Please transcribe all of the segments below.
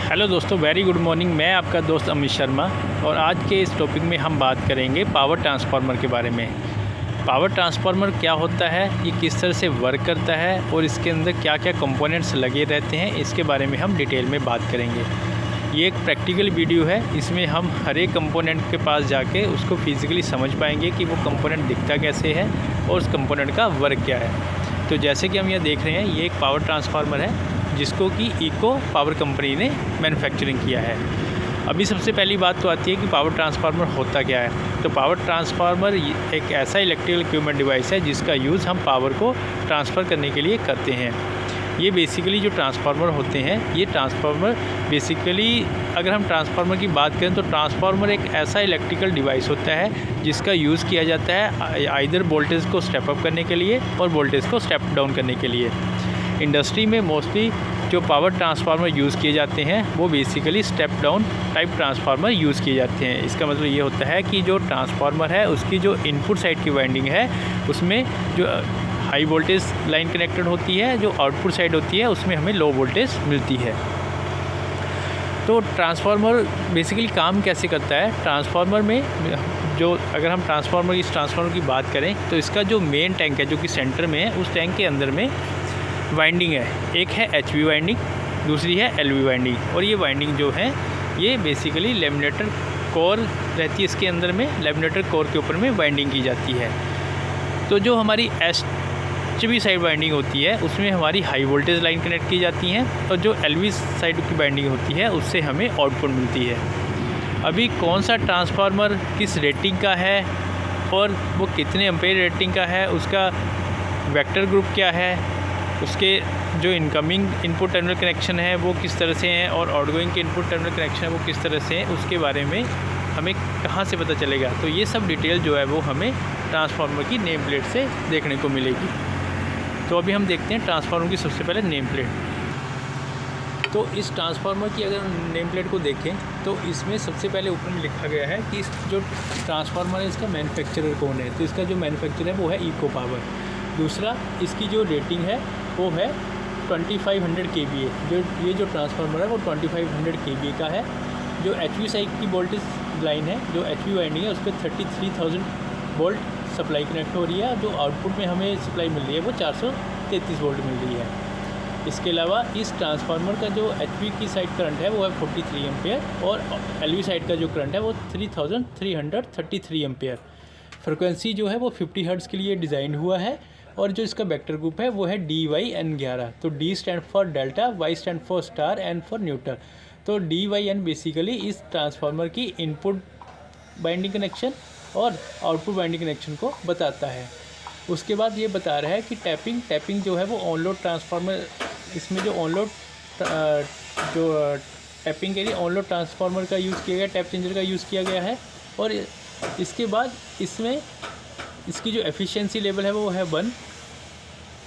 Hello दोस्तों, very good morning. मैं आपका दोस्त अमित शर्मा और आज के इस टॉपिक में हम बात करेंगे पावर ट्रांसफार्मर के बारे में। पावर ट्रांसफार्मर क्या होता है, ये किस तरह से वर्क करता है और इसके अंदर क्या क्या कंपोनेंट्स लगे रहते हैं, इसके बारे में हम डिटेल में बात करेंगे। ये एक प्रैक्टिकल वीडियो है, इसमें हम हर एक कंपोनेंट के पास जाके उसको फिज़िकली समझ पाएंगे कि वो कंपोनेंट दिखता कैसे है और उस कंपोनेंट का वर्क क्या है। तो जैसे कि हम यहाँ देख रहे हैं, ये एक पावर ट्रांसफार्मर है जिसको कि इको पावर कंपनी ने मैन्युफैक्चरिंग किया है। अभी सबसे पहली बात तो आती है कि पावर ट्रांसफार्मर होता क्या है। तो पावर ट्रांसफार्मर एक ऐसा इलेक्ट्रिकल इक्विपमेंट डिवाइस है जिसका यूज़ हम पावर को ट्रांसफ़र करने के लिए करते हैं। ये बेसिकली जो ट्रांसफार्मर होते हैं, ये ट्रांसफार्मर बेसिकली अगर हम ट्रांसफार्मर की बात करें तो ट्रांसफार्मर एक ऐसा इलेक्ट्रिकल डिवाइस होता है जिसका यूज़ किया जाता है आइदर वोल्टेज को स्टेप अप करने के लिए और वोल्टेज को स्टेप डाउन करने के लिए। इंडस्ट्री में मोस्टली जो पावर ट्रांसफार्मर यूज़ किए जाते हैं वो basically step down type transformer use किए जाते हैं। इसका मतलब ये होता है कि जो ट्रांसफार्मर है उसकी जो इनपुट साइड की वाइंडिंग है उसमें जो हाई वोल्टेज लाइन कनेक्टेड होती है, जो आउटपुट साइड होती है उसमें हमें लो वोल्टेज मिलती है। तो ट्रांसफार्मर बेसिकली काम कैसे करता है, ट्रांसफार्मर में जो अगर हम इस ट्रांसफार्मर की बात करें तो इसका जो मेन टैंक है जो कि सेंटर में है, उस टैंक के अंदर में वाइंडिंग है। एक है HV वाइंडिंग, दूसरी है LV वाइंडिंग। और ये वाइंडिंग जो है ये बेसिकली लेमिनेटर कोर रहती है, इसके अंदर में लेमिनेटर कोर के ऊपर में वाइंडिंग की जाती है। तो जो हमारी HV साइड वाइंडिंग होती है उसमें हमारी हाई वोल्टेज लाइन कनेक्ट की जाती हैं और जो LV साइड की वाइंडिंग होती है उससे हमें आउटपुट मिलती है। अभी कौन सा ट्रांसफार्मर किस रेटिंग का है और वो कितने एम्पेयर रेटिंग का है, उसका वेक्टर ग्रुप क्या है, उसके जो इनकमिंग इनपुट टर्मिनल कनेक्शन है वो किस तरह से हैं और आउटगोइंग के इनपुट टर्मिनल कनेक्शन है वो किस तरह से हैं, उसके बारे में हमें कहाँ से पता चलेगा। तो ये सब डिटेल जो है वो हमें ट्रांसफार्मर की नेम प्लेट से देखने को मिलेगी। तो अभी हम देखते हैं ट्रांसफार्मर की सबसे पहले नेम प्लेट। तो इस ट्रांसफार्मर की अगर नेम प्लेट को देखें तो इसमें सबसे पहले ऊपर में लिखा गया है कि जो ट्रांसफार्मर है इसका मैन्युफैक्चरर कौन है। तो इसका जो मैन्युफैक्चरर है वो है इको पावर। दूसरा, इसकी जो रेटिंग है वो है 2500 kVA। ये जो ट्रांसफार्मर है वो 2500 kVA का है। जो HV साइड की वोल्टेज लाइन है, जो HV वाइंडिंग है उस पर 33,000 वोल्ट सप्लाई कनेक्ट हो रही है। जो आउटपुट में हमें सप्लाई मिल रही है वो 433 वोल्ट मिल रही है। इसके अलावा इस ट्रांसफार्मर का जो HV की साइड करंट है वो है 43 एम्पेयर और LV साइड का जो करंट है वो 3333 एम्पेयर। फ्रिक्वेंसी जो है वो 50 हर्ट्ज़ के लिए डिज़ाइन हुआ है और जो इसका वेक्टर ग्रुप है वो है DYN11। तो D stand for delta, Y stand for star, N for neutral. तो DYN बेसिकली इस ट्रांसफार्मर की इनपुट बाइंडिंग कनेक्शन और आउटपुट बाइंडिंग कनेक्शन को बताता है। उसके बाद ये बता रहा है कि टैपिंग जो है वो ऑन लोड ट्रांसफार्मर, इसमें जो ऑन लोड जो टैपिंग के लिए ऑन लोड ट्रांसफार्मर का यूज़ किया गया, टैप चेंजर का यूज़ किया गया है। और इसके बाद इसमें इसकी जो एफिशिएंसी लेवल है वो है 1।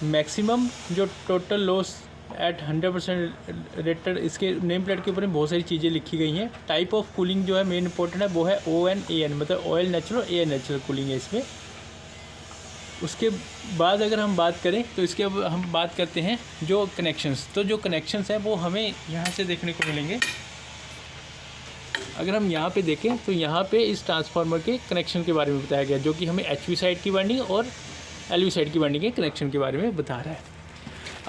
मैक्सिमम जो टोटल लॉस एट 100% रेटेड। इसके नेम प्लेट के ऊपर में बहुत सारी चीज़ें लिखी गई हैं। टाइप ऑफ कूलिंग जो है मेन इंपॉर्टेंट है वो है ON-AN, मतलब oil natural, AN natural cooling है इसमें। उसके बाद अगर हम बात करें तो इसके अब हम बात करते हैं जो कनेक्शंस। तो जो कनेक्शंस हैं वो हमें यहाँ से देखने को मिलेंगे। अगर हम यहाँ पे देखें तो यहाँ पे इस ट्रांसफार्मर के कनेक्शन के बारे में बताया गया, जो कि हमें HV साइड की वाइंडिंग और LV साइड की वाइंडिंग के कनेक्शन के बारे में बता रहा है।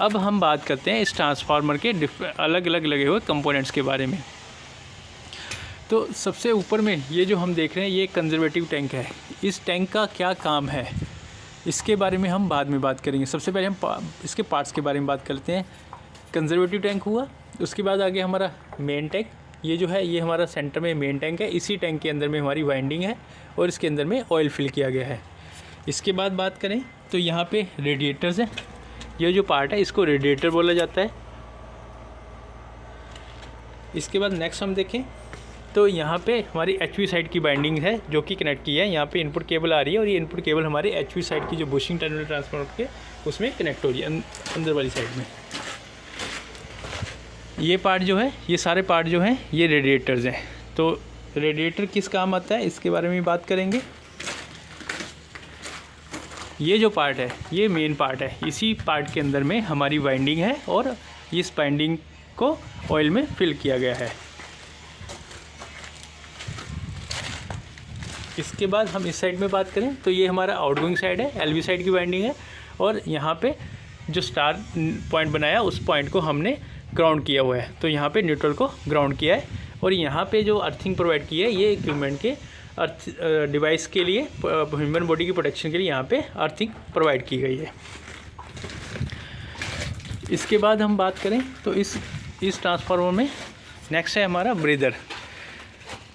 अब हम बात करते हैं इस ट्रांसफार्मर के अलग अलग लगे हुए कंपोनेंट्स के बारे में। तो सबसे ऊपर में ये जो हम देख रहे हैं ये कंजर्वेटिव टैंक है। इस टैंक का क्या काम है इसके बारे में हम बाद में बात करेंगे। सबसे पहले हम इसके पार्ट्स के बारे में बात करते हैं। कंजर्वेटिव टैंक हुआ, उसके बाद आगे हमारा मेन टैंक। ये जो है ये हमारा सेंटर में मेन टैंक है। इसी टैंक के अंदर में हमारी वाइंडिंग है और इसके अंदर में ऑयल फिल किया गया है। इसके बाद बात करें तो यहाँ पे रेडिएटर्स हैं। ये जो पार्ट है इसको रेडिएटर बोला जाता है। इसके बाद नेक्स्ट हम देखें तो यहाँ पे हमारी HV साइड की बाइंडिंग है जो कि कनेक्ट की है। यहाँ पे इनपुट केबल आ रही है और ये इनपुट केबल हमारे HV साइड की जो बुशिंग टर्मिनल ट्रांसफार्मर के उसमें कनेक्ट हो रही है अंदर वाली साइड में। ये पार्ट जो है, ये सारे पार्ट जो हैं ये रेडिएटर्स हैं। तो रेडिएटर किस काम आता है इसके बारे में बात करेंगे। ये जो पार्ट है ये मेन पार्ट है। इसी पार्ट के अंदर में हमारी वाइंडिंग है और इस वाइंडिंग को ऑयल में फिल किया गया है। इसके बाद हम इस साइड में बात करें तो ये हमारा आउटगोइंग साइड है, एलवी साइड की वाइंडिंग है, और यहाँ पे जो स्टार पॉइंट बनाया उस पॉइंट को हमने ग्राउंड किया हुआ है। तो यहाँ पे न्यूट्रल को ग्राउंड किया है, और यहाँ पे जो अर्थिंग प्रोवाइड की है ये इक्विपमेंट के अर्थ डिवाइस के लिए, ह्यूमन बॉडी की प्रोटेक्शन के लिए यहाँ पे अर्थिंग प्रोवाइड की गई है। इसके बाद हम बात करें तो इस ट्रांसफार्मर में नेक्स्ट है हमारा ब्रीदर।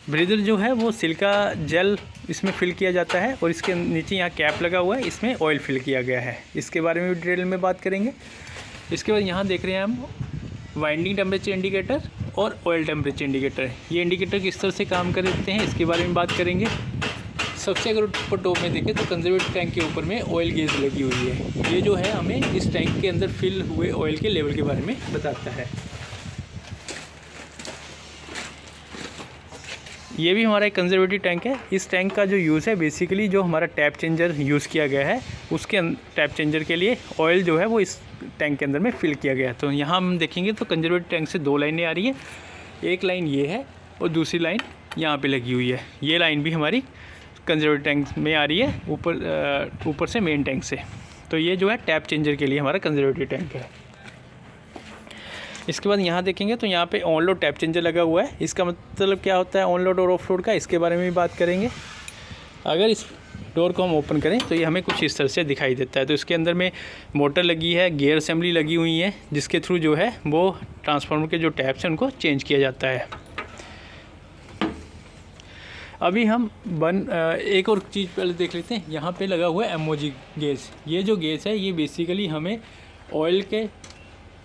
ब्रीदर जो है वो सिलिका जेल इसमें फिल किया जाता है, और इसके नीचे यहाँ कैप लगा हुआ है, इसमें ऑयल फिल किया गया है। इसके बारे में भी डिटेल में बात करेंगे। इसके बाद यहाँ देख रहे हैं हम वाइंडिंग टेम्परेचर इंडिकेटर और ऑयल टेम्परेचर इंडिकेटर। ये इंडिकेटर किस तरह से काम करते हैं इसके बारे में बात करेंगे। सबसे अगर ऊपर टॉप में देखें तो कंजर्वेटिव टैंक के ऊपर में ऑयल गेज लगी हुई है। ये जो है हमें इस टैंक के अंदर फिल हुए ऑयल के लेवल के बारे में बताता है। ये भी हमारा एक कंजर्वेटिव टैंक है। इस टैंक का जो यूज़ है बेसिकली जो हमारा टैप चेंजर यूज़ किया गया है उसके टैप चेंजर के लिए ऑयल जो है वो इस टैंक के अंदर में फिल किया गया है। तो यहाँ हम देखेंगे तो कंजर्वेटिव टैंक से दो लाइनें आ रही है, एक लाइन ये है और दूसरी लाइन यहाँ पे लगी हुई है। ये लाइन भी हमारी कंजर्वेटिव टैंक में आ रही है ऊपर से मेन टैंक से। तो ये जो है टैप चेंजर के लिए हमारा कंजर्वेटिव टैंक है। इसके बाद यहाँ देखेंगे तो यहाँ पे ऑन लोड टैप चेंजर लगा हुआ है। इसका मतलब क्या होता है ऑन लोड और ऑफ लोड का, इसके बारे में भी बात करेंगे। अगर इस डोर को हम ओपन करें तो ये हमें कुछ इस तरह से दिखाई देता है। तो इसके अंदर में मोटर लगी है, गियर असेंबली लगी हुई है, जिसके थ्रू जो है वो ट्रांसफार्मर के जो टैप्स हैं उनको चेंज किया जाता है। अभी हम एक और चीज़ पहले देख लेते हैं। यहाँ पे लगा हुआ है एमओजी गेज। ये जो गेज है ये बेसिकली हमें ऑयल के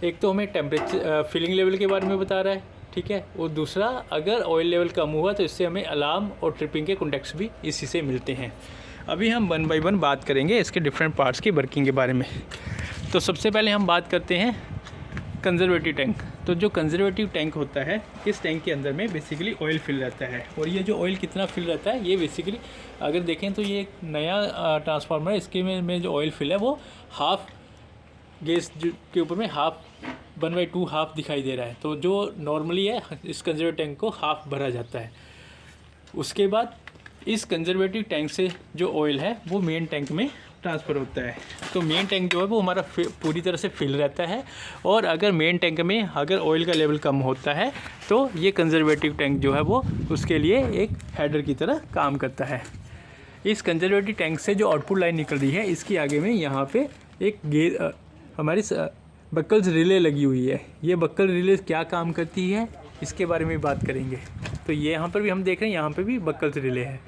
एक तो हमें टेम्परेचर फिलिंग लेवल के बारे में बता रहा है, ठीक है, और दूसरा अगर ऑयल लेवल कम हुआ तो इससे हमें अलार्म और ट्रिपिंग के कॉन्टेक्ट्स भी इसी से मिलते हैं। अभी हम 1 बाय 1 बात करेंगे इसके डिफरेंट पार्ट्स की वर्किंग के बारे में। तो सबसे पहले हम बात करते हैं कंजर्वेटिव टैंक। तो जो कंजर्वेटिव टैंक होता है इस टैंक के अंदर में बेसिकली ऑयल फिल रहता है, और ये जो ऑयल कितना फिल रहता है ये बेसिकली अगर देखें तो ये एक नया ट्रांसफार्मर है, इसके में जो ऑयल फिल है वो हाफ गैस के ऊपर में हाफ 1/2 हाफ दिखाई दे रहा है। तो जो नॉर्मली है इस कंजर्वेटिव टैंक को हाफ भरा जाता है। उसके बाद इस कंजर्वेटिव टैंक से जो ऑयल है वो मेन टैंक में ट्रांसफ़र होता है। तो मेन टैंक जो है वो हमारा पूरी तरह से फिल रहता है, और अगर मेन टैंक में अगर ऑयल का लेवल कम होता है तो ये कंजर्वेटिव टैंक जो है वो उसके लिए एक हेडर की तरह काम करता है। इस कंजर्वेटिव टैंक से जो आउटपुट लाइन निकल रही है इसके आगे में यहाँ पे एक हमारी बक्कल्स रिले लगी हुई है। ये बक्कल रिले क्या काम करती है इसके बारे में बात करेंगे। तो ये यहाँ पर भी हम देख रहे हैं, यहाँ पे भी बक्कल्स रिले है।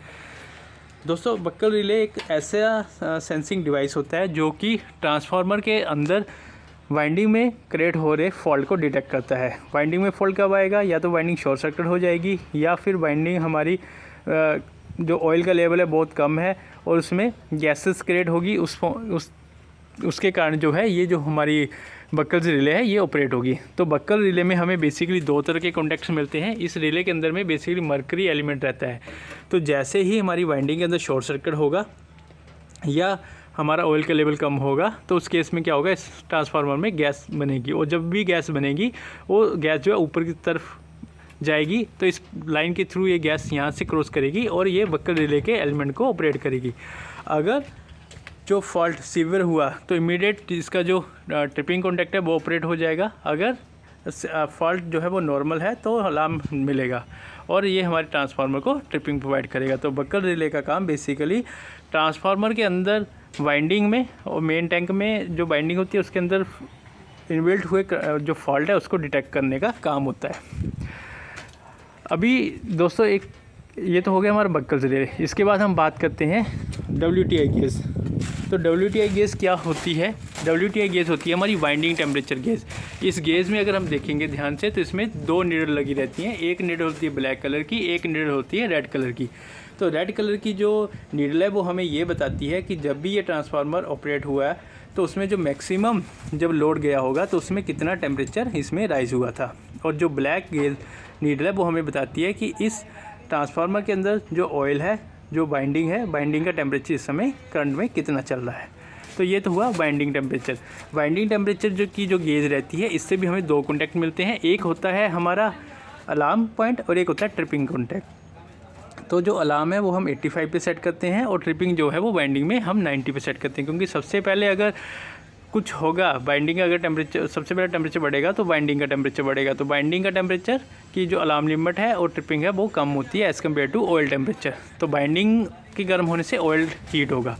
दोस्तों बक्कल रिले एक ऐसा सेंसिंग डिवाइस होता है जो कि ट्रांसफार्मर के अंदर वाइंडिंग में क्रिएट हो रहे फॉल्ट को डिटेक्ट करता है। वाइंडिंग में फॉल्ट कब आएगा, या तो वाइंडिंग शॉर्ट सर्किट हो जाएगी, या फिर वाइंडिंग हमारी जो ऑयल का लेवल है बहुत कम है और उसमें गैसेस क्रिएट होगी, उसके कारण जो है ये जो हमारी बक्कल रिले है ये ऑपरेट होगी। तो बक्कल रिले में हमें बेसिकली 2 तरह के कॉन्टैक्ट्स मिलते हैं। इस रिले के अंदर में बेसिकली मर्करी एलिमेंट रहता है। तो जैसे ही हमारी वाइंडिंग के अंदर शॉर्ट सर्किट होगा या हमारा ऑयल का लेवल कम होगा तो उस केस में क्या होगा, इस ट्रांसफार्मर में गैस बनेगी, और जब भी गैस बनेगी वो गैस जो है ऊपर की तरफ जाएगी। तो इस लाइन के थ्रू ये गैस यहाँ से क्रॉस करेगी और ये बक्कल रिले के एलिमेंट को ऑपरेट करेगी। अगर जो फॉल्ट सीवियर हुआ तो इमीडिएट इसका जो ट्रिपिंग कॉन्टैक्ट है वो ऑपरेट हो जाएगा। अगर फॉल्ट जो है वो नॉर्मल है तो अलार्म मिलेगा, और ये हमारे ट्रांसफार्मर को ट्रिपिंग प्रोवाइड करेगा। तो बक्कल रिले का काम बेसिकली ट्रांसफार्मर के अंदर वाइंडिंग में और मेन टैंक में जो वाइंडिंग होती है उसके अंदर इनबिल्ट हुए जो फॉल्ट है उसको डिटेक्ट करने का काम होता है। अभी दोस्तों एक ये तो हो गया हमारा बक्कल रिले। इसके बाद हम बात करते हैं WTI गेज। तो WTI गेज क्या होती है? WTI गेज होती है हमारी वाइंडिंग टेम्परेचर गेज। इस गेज में अगर हम देखेंगे ध्यान से तो इसमें 2 नीडल लगी रहती हैं। एक नीडल होती है ब्लैक कलर की, एक नीडल होती है रेड कलर की। तो रेड कलर की जो नीडल है वो हमें ये बताती है कि जब भी ये ट्रांसफार्मर ऑपरेट हुआ है तो उसमें जो मैक्सिमम जब लोड गया होगा तो उसमें कितना टेम्परेचर इसमें राइज हुआ था। और जो ब्लैक गेज नीडल है वो हमें बताती है कि इस ट्रांसफार्मर के अंदर जो ऑयल है, जो बाइंडिंग है, बाइंडिंग का टेम्परेचर इस समय करंट में कितना चल रहा है। तो ये तो हुआ बाइंडिंग टेम्परेचर। बाइंडिंग टेम्परेचर जो गेज रहती है, इससे भी हमें 2 कॉन्टैक्ट मिलते हैं। एक होता है हमारा अलार्म पॉइंट और एक होता है ट्रिपिंग कॉन्टैक्ट। तो जो अलार्म है वो हम 85 पे सेट करते हैं और ट्रिपिंग जो है वो बाइंडिंग में हम 90 पे सेट करते हैं, क्योंकि सबसे पहले अगर कुछ होगा बाइंडिंग का अगर टेम्परेचर सबसे पहले टेम्परेचर बढ़ेगा तो बाइंडिंग का टेम्परेचर बढ़ेगा। तो बाइंडिंग का टेम्परेचर की जो अलार्म लिमिट है और ट्रिपिंग है वो कम होती है as compared to oil temperature. तो बाइंडिंग के गर्म होने से ऑयल हीट होगा।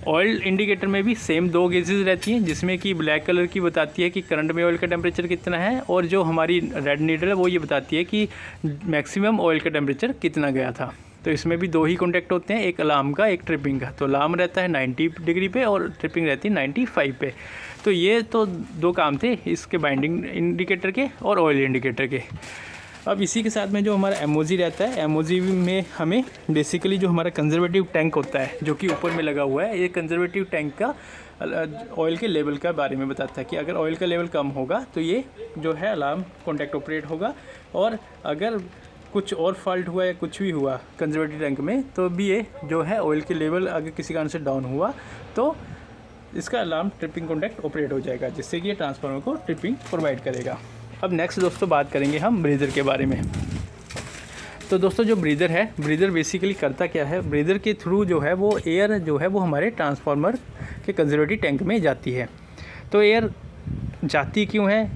ऑयल इंडिकेटर में भी सेम 2 गेजेस रहती हैं, जिसमें कि ब्लैक कलर की बताती है कि करंट में ऑयल का टेम्परेचर कितना है, और जो हमारी रेड नीडल है वो ये बताती है कि मैक्सिमम ऑयल का टेम्परेचर कितना गया था। तो इसमें भी 2 ही कॉन्टैक्ट होते हैं, एक अलार्म का एक ट्रिपिंग का। तो अलार्म रहता है 90 डिग्री पे और ट्रिपिंग रहती है 95 पे। तो ये तो 2 काम थे इसके बाइंडिंग इंडिकेटर के और ऑयल इंडिकेटर के। अब इसी के साथ में जो हमारा एमओजी रहता है, एमओजी में हमें बेसिकली जो हमारा कंजर्वेटिव टैंक होता है जो कि ऊपर में लगा हुआ है, ये कंजर्वेटिव टैंक का ऑयल के लेवल का बारे में बताता है कि अगर ऑयल का लेवल कम होगा तो ये जो है अलार्म कॉन्टैक्ट ऑपरेट होगा, और अगर कुछ और फॉल्ट हुआ या कुछ भी हुआ कंजर्वेटिव टैंक में तो भी ये जो है ऑयल के लेवल अगर किसी कारण से डाउन हुआ तो इसका अलार्म ट्रिपिंग कॉन्टैक्ट ऑपरेट हो जाएगा, जिससे कि ये ट्रांसफार्मर को ट्रिपिंग प्रोवाइड करेगा। अब नेक्स्ट दोस्तों बात करेंगे हम ब्रीदर के बारे में। तो दोस्तों जो ब्रीदर है, ब्रीदर बेसिकली करता क्या है, ब्रीदर के थ्रू जो है वो एयर जो है वो हमारे ट्रांसफार्मर के कंजर्वेटिव टैंक में जाती है। तो एयर जाती क्यों है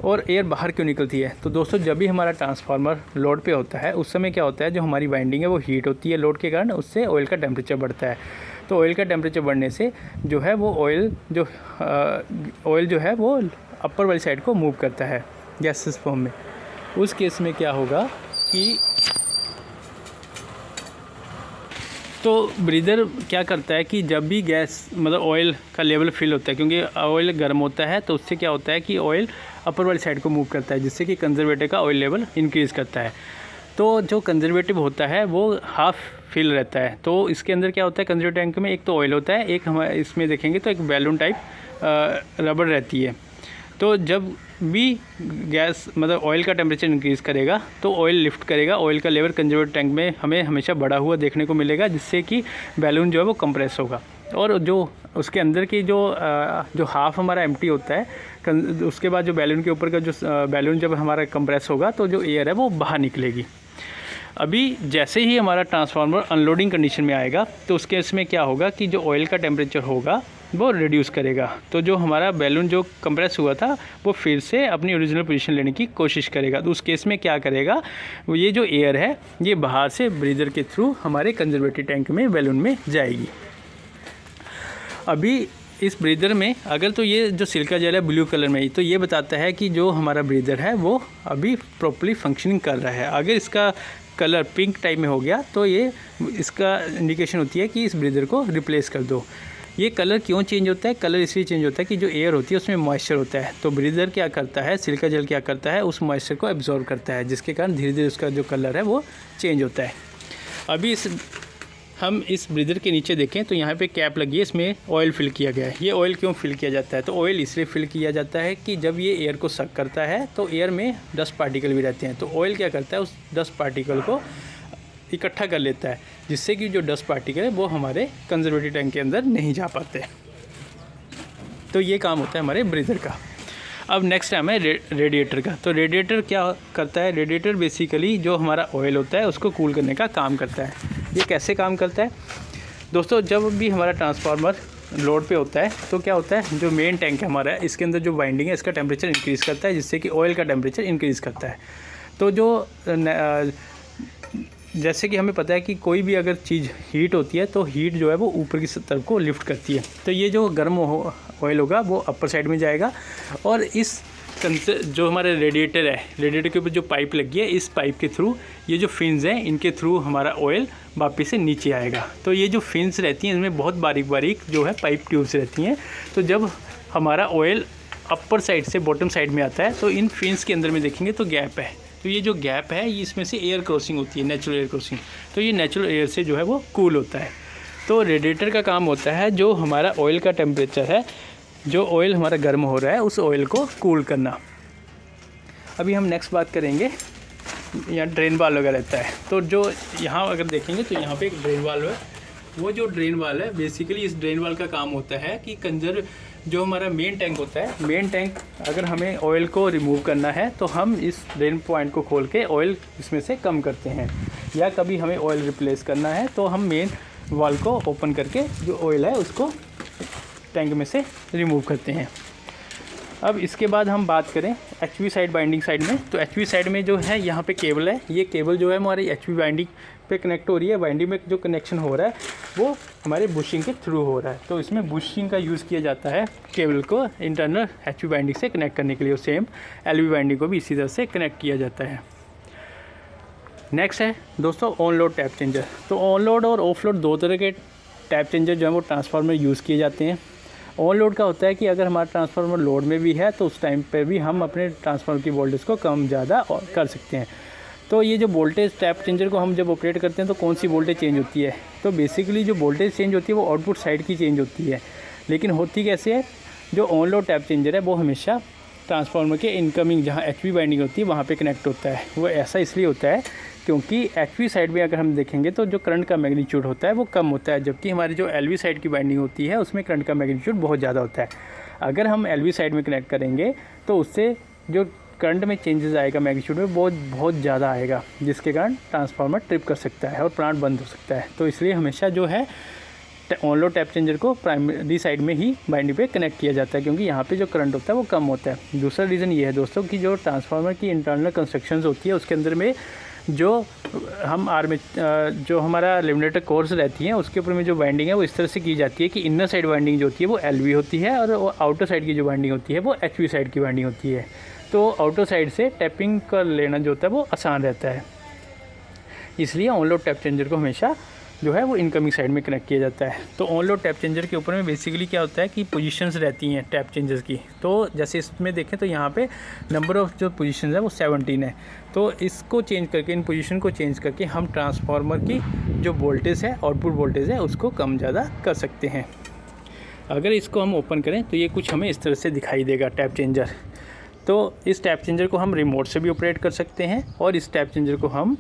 और एयर बाहर क्यों निकलती है? तो दोस्तों जब भी हमारा ट्रांसफार्मर लोड पे होता है उस समय क्या होता है, जो हमारी वाइंडिंग है वो हीट होती है लोड के कारण, उससे ऑयल का टेम्परेचर बढ़ता है। तो ऑयल का टेम्परेचर बढ़ने से जो है वो ऑयल जो है वो अपर वाली साइड को मूव करता है गैसेस फॉर्म में। उस केस में क्या होगा कि तो ब्रीदर क्या करता है कि जब भी गैस मतलब ऑयल का लेवल फिल होता है, क्योंकि ऑयल गर्म होता है तो उससे क्या होता है कि ऑयल अपर वाली साइड को मूव करता है, जिससे कि कंजर्वेटिव का ऑयल लेवल इंक्रीज़ करता है। तो जो कंजर्वेटिव होता है वो हाफ फिल रहता है। तो इसके अंदर क्या होता है, कंजर्वेटिव टैंक में एक तो ऑयल होता है, एक हमारे इसमें देखेंगे तो एक बैलून टाइप रबड़ रहती है। तो जब भी गैस मतलब ऑयल का टेम्परेचर इंक्रीज़ करेगा तो ऑयल लिफ्ट करेगा, ऑयल का लेवल कंजर्वेटिव टैंक में हमें हमेशा बढ़ा हुआ देखने को मिलेगा, जिससे कि बैलून जो है वो कंप्रेस होगा। और जो उसके अंदर की जो हाफ हमारा एम्प्टी होता है, उसके बाद जो बैलून के ऊपर का जो बैलून जब हमारा कंप्रेस होगा तो जो एयर है वो बाहर निकलेगी। अभी जैसे ही हमारा ट्रांसफार्मर अनलोडिंग कंडीशन में आएगा तो उसके इसमें क्या होगा कि जो ऑयल का टेम्परेचर होगा वो रिड्यूस करेगा। तो जो हमारा बैलून जो कंप्रेस हुआ था वो फिर से अपनी ओरिजिनल पोजीशन लेने की कोशिश करेगा। तो उस केस में क्या करेगा, ये जो एयर है ये बाहर से ब्रीदर के थ्रू हमारे कंजर्वेटिव टैंक में बैलून में जाएगी। अभी इस ब्रीदर में अगर तो ये जो सिलिका जेल है ब्लू कलर में ही, तो ये बताता है कि जो हमारा ब्रीदर है वो अभी प्रॉपर्ली फंक्शनिंग कर रहा है। अगर इसका कलर पिंक टाइप में हो गया तो ये इसका इंडिकेशन होती है कि इस ब्रीदर को रिप्लेस कर दो। ये कलर क्यों चेंज होता है? कलर इसलिए चेंज होता है कि जो एयर होती है उसमें मॉइस्चर होता है। तो ब्रीदर क्या करता है, सिलिका जेल क्या करता है, उस मॉइस्चर को एब्जॉर्ब करता है, जिसके कारण धीरे धीरे उसका जो कलर है वो चेंज होता है। अभी हम इस ब्रीदर के नीचे देखें तो यहाँ पे कैप लगी है, इसमें ऑयल फिल किया गया है। ये ऑयल क्यों फिल किया जाता है? तो ऑयल इसलिए फिल किया जाता है कि जब ये एयर को सक करता है तो एयर में डस्ट पार्टिकल भी रहते हैं। तो ऑयल क्या करता है, उस डस्ट पार्टिकल को इकट्ठा कर लेता है, जिससे कि जो डस्ट पार्टिकल है वो हमारे कंजर्वेटिव टैंक के अंदर नहीं जा पाते। तो ये काम होता है हमारे ब्रीदर का। अब नेक्स्ट टाइम है रेडिएटर का। तो रेडिएटर क्या करता है, रेडिएटर बेसिकली जो हमारा ऑयल होता है उसको कूल करने का काम करता है। ये कैसे काम करता है दोस्तों, जब भी हमारा ट्रांसफार्मर लोड पे होता है तो क्या होता है, जो मेन टैंक है हमारा, इसके अंदर जो वाइंडिंग है इसका टेम्परेचर इंक्रीज़ करता है, जिससे कि ऑयल का टेम्परेचर इंक्रीज़ करता है। तो जो जैसे कि हमें पता है कि कोई भी अगर चीज़ हीट होती है तो हीट जो है वो ऊपर की तरफ को लिफ्ट करती है। तो ये जो गर्म ऑयल होगा वो अपर साइड में जाएगा, और इस जो हमारे रेडिएटर है, रेडिएटर के ऊपर जो पाइप लगी है, इस पाइप के थ्रू ये जो फिन्स हैं इनके थ्रू हमारा ऑयल वापस से नीचे आएगा। तो ये जो फिन्स रहती हैं इनमें बहुत बारीक बारीक जो है पाइप ट्यूब्स रहती हैं। तो जब हमारा ऑयल अपर साइड से बॉटम साइड में आता है तो इन फिन्स के अंदर में देखेंगे तो गैप है। तो ये जो गैप है ये इसमें से एयर क्रॉसिंग होती है, नेचुरल एयर क्रॉसिंग। तो ये नेचुरल एयर से जो है वो कूल होता है। तो रेडिएटर का काम होता है जो हमारा ऑयल का टेम्परेचर है, जो ऑयल हमारा गर्म हो रहा है उस ऑयल को कूल करना। अभी हम नेक्स्ट बात करेंगे, यहाँ ड्रेन वाल्व वगैरह रहता है। तो जो यहाँ अगर देखेंगे तो यहाँ पे एक ड्रेन वाल्व है, वो जो ड्रेन वाल है, बेसिकली इस ड्रेन वाल का काम होता है कि जो हमारा मेन टैंक होता है, मेन टैंक अगर हमें ऑयल को रिमूव करना है तो हम इस ड्रेन पॉइंट को खोल के ऑयल इसमें से कम करते हैं, या कभी हमें ऑयल रिप्लेस करना है तो हम मेन वाल को ओपन करके जो ऑयल है उसको टैंक में से रिमूव करते हैं। अब इसके बाद हम बात करें एचवी साइड बाइंडिंग साइड में, तो एचवी साइड में जो है यहाँ पे केबल है, ये केबल जो है हमारी एचवी बाइंडिंग पे कनेक्ट हो रही है। बाइंडिंग में जो कनेक्शन हो रहा है वो हमारे बुशिंग के थ्रू हो रहा है, तो इसमें बुशिंग का यूज़ किया जाता है केबल को इंटरनल एचवी बाइंडिंग से कनेक्ट करने के लिए, और सेम एलवी बाइंडिंग को भी इसी तरह से कनेक्ट किया जाता है। नेक्स्ट है दोस्तों ऑन लोड टैप चेंजर। तो ऑन लोड और ऑफ लोड दो तरह के टैप चेंजर जो है वो ट्रांसफार्मर यूज़ किए जाते हैं। ऑन लोड का होता है कि अगर हमारा ट्रांसफार्मर लोड में भी है तो उस टाइम पर भी हम अपने ट्रांसफार्मर की वोल्टेज को कम ज़्यादा कर सकते हैं। तो ये जो वोल्टेज टैप चेंजर को हम जब ऑपरेट करते हैं तो कौन सी वोल्टेज चेंज होती है, तो बेसिकली जो वोल्टेज चेंज होती है वो आउटपुट साइड की चेंज होती है। लेकिन होती कैसे है, जो ऑन लोड टैप चेंजर है वो हमेशा ट्रांसफार्मर के इनकमिंग जहाँ एचवी बाइंडिंग होती है वहाँ पे कनेक्ट होता है। वो ऐसा इसलिए होता है क्योंकि एचवी साइड में अगर हम देखेंगे तो जो करंट का मैग्नीट्यूड होता है वो कम होता है, जबकि हमारी जो एलवी साइड की बाइंडिंग होती है उसमें करंट का मैग्नीट्यूड बहुत ज़्यादा होता है। अगर हम एलवी साइड में कनेक्ट करेंगे तो उससे जो करंट में चेंजेस आएगा मैग्नीट्यूड में बहुत ज़्यादा आएगा, जिसके कारण ट्रांसफार्मर ट्रिप कर सकता है और प्लांट बंद हो सकता है। तो इसलिए हमेशा जो है ऑन लोड टैप चेंजर को प्राइमरी साइड में ही बाइंडिंग पे कनेक्ट किया जाता है, क्योंकि यहाँ पे जो करंट होता है वो कम होता है। दूसरा रीज़न ये है दोस्तों कि जो ट्रांसफार्मर की इंटरनल कंस्ट्रक्शंस होती है उसके अंदर में जो हमारा लेमिनेटर कोर्स रहती है उसके ऊपर में जो बाइंडिंग है वो इस तरह से की जाती है कि इनर साइड बाइंडिंग जो होती है वो एलवी होती है और आउटर साइड की जो बाइंडिंग होती है वो एचवी साइड की बाइंडिंग होती है। तो आउटर साइड से टैपिंग कर लेना जो होता है वो आसान रहता है, इसलिए ऑन लोड टैप चेंजर को हमेशा जो है वो इनकमिंग साइड में कनेक्ट किया जाता है। तो ऑन लोड टैप चेंजर के ऊपर में बेसिकली क्या होता है कि पोजीशंस रहती हैं टैप चेंजर्स की। तो जैसे इसमें देखें तो यहाँ पे नंबर ऑफ़ जो पोजीशंस है वो 17 है। तो इसको चेंज करके, इन पोजीशन को चेंज करके हम ट्रांसफार्मर की जो वोल्टेज है, आउटपुट वोल्टेज है, उसको कम ज़्यादा कर सकते हैं। अगर इसको हम ओपन करें तो ये कुछ हमें इस तरह से दिखाई देगा टैप चेंजर। तो इस टैप चेंजर को हम रिमोट से भी ऑपरेट कर सकते हैं और इस टैप चेंजर को हम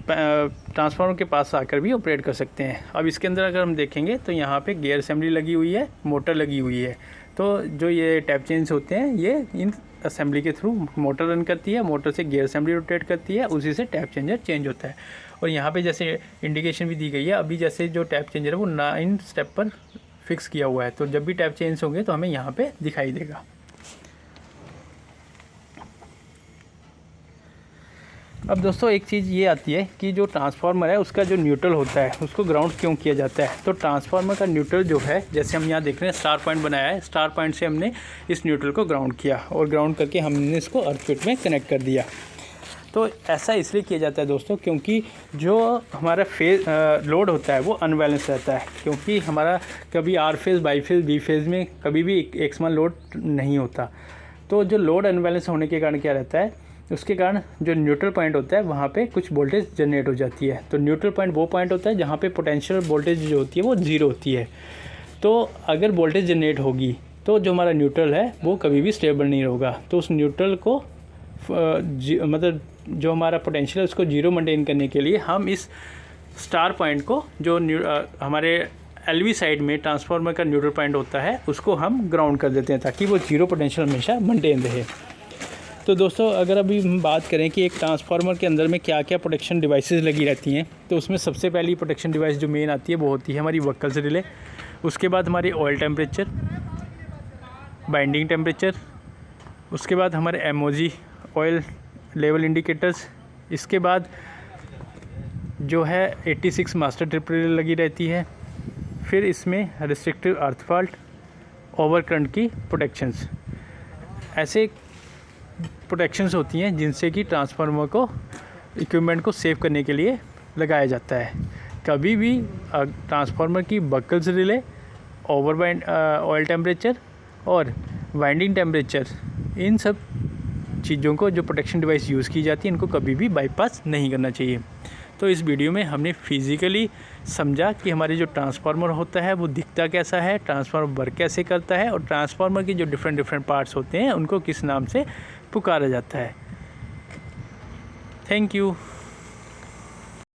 ट्रांसफार्मर के पास आकर भी ऑपरेट कर सकते हैं। अब इसके अंदर अगर हम देखेंगे तो यहाँ पे गियर असेंबली लगी हुई है, मोटर लगी हुई है। तो जो ये टैप चेंज होते हैं ये इन असेंबली के थ्रू मोटर रन करती है, मोटर से गियर असेंबली रोटेट करती है, उसी से टैप चेंजर चेंज होता है। और यहाँ पे जैसे इंडिकेशन भी दी गई है, अभी जैसे जो टैप चेंजर है वो 9 स्टेप पर फिक्स किया हुआ है, तो जब भी टैप चेंज होंगे तो हमें यहाँ पर दिखाई देगा। अब दोस्तों एक चीज़ ये आती है कि जो ट्रांसफार्मर है उसका जो न्यूट्रल होता है उसको ग्राउंड क्यों किया जाता है। तो ट्रांसफार्मर का न्यूट्रल जो है, जैसे हम यहाँ देख रहे हैं स्टार पॉइंट बनाया है, स्टार पॉइंट से हमने इस न्यूट्रल को ग्राउंड किया और ग्राउंड करके हमने इसको अर्थ फिट में कनेक्ट कर दिया। तो ऐसा इसलिए किया जाता है दोस्तों क्योंकि जो हमारा लोड होता है वो अनबैलेंस रहता है, क्योंकि हमारा कभी R phase, Y phase, B phase में कभी भी एक समान लोड नहीं होता। तो जो लोड अनबैलेंस होने के कारण क्या रहता है, उसके कारण जो न्यूट्रल पॉइंट होता है वहाँ पे कुछ वोल्टेज जनरेट हो जाती है। तो न्यूट्रल पॉइंट वो पॉइंट होता है जहाँ पे पोटेंशियल वोल्टेज जो होती है वो 0 होती है। तो अगर वोल्टेज जनरेट होगी तो जो हमारा न्यूट्रल है वो कभी भी स्टेबल नहीं होगा। तो उस न्यूट्रल को मतलब जो हमारा पोटेंशियल है उसको 0 मेंटेन करने के लिए हम इस स्टार पॉइंट को जो हमारे एलवी साइड में ट्रांसफार्मर का न्यूट्रल पॉइंट होता है उसको हम ग्राउंड कर देते हैं ताकि वो 0 पोटेंशियल हमेशा मेंटेन रहे। तो दोस्तों अगर अभी हम बात करें कि एक ट्रांसफार्मर के अंदर में क्या क्या प्रोटेक्शन डिवाइसेस लगी रहती हैं, तो उसमें सबसे पहली प्रोटेक्शन डिवाइस जो मेन आती है वो होती है हमारी वक्कल्स रिले। उसके बाद हमारी ऑयल टेम्परेचर, बाइंडिंग टेम्परेचर, उसके बाद हमारे एमओजी ऑयल लेवल इंडिकेटर्स, इसके बाद जो है 86 मास्टर ट्रिप रिले लगी रहती है। फिर इसमें रिस्ट्रिक्टिव अर्थ फॉल्ट, ओवर करंट की प्रोटेक्शंस, ऐसे प्रोटेक्शंस होती हैं जिनसे कि ट्रांसफार्मर को, इक्विपमेंट को सेव करने के लिए लगाया जाता है। कभी भी ट्रांसफार्मर की buckles relay, over oil temperature और वाइंडिंग टेम्परेचर, इन सब चीज़ों को जो प्रोटेक्शन डिवाइस यूज़ की जाती है इनको कभी भी बाईपास नहीं करना चाहिए। तो इस वीडियो में हमने फिज़िकली समझा कि हमारे जो ट्रांसफार्मर होता है वो दिखता कैसा है, ट्रांसफार्मर वर्क कैसे करता है और ट्रांसफार्मर की जो डिफरेंट पार्ट्स होते हैं उनको किस नाम से पुकारा जाता है। Thank you.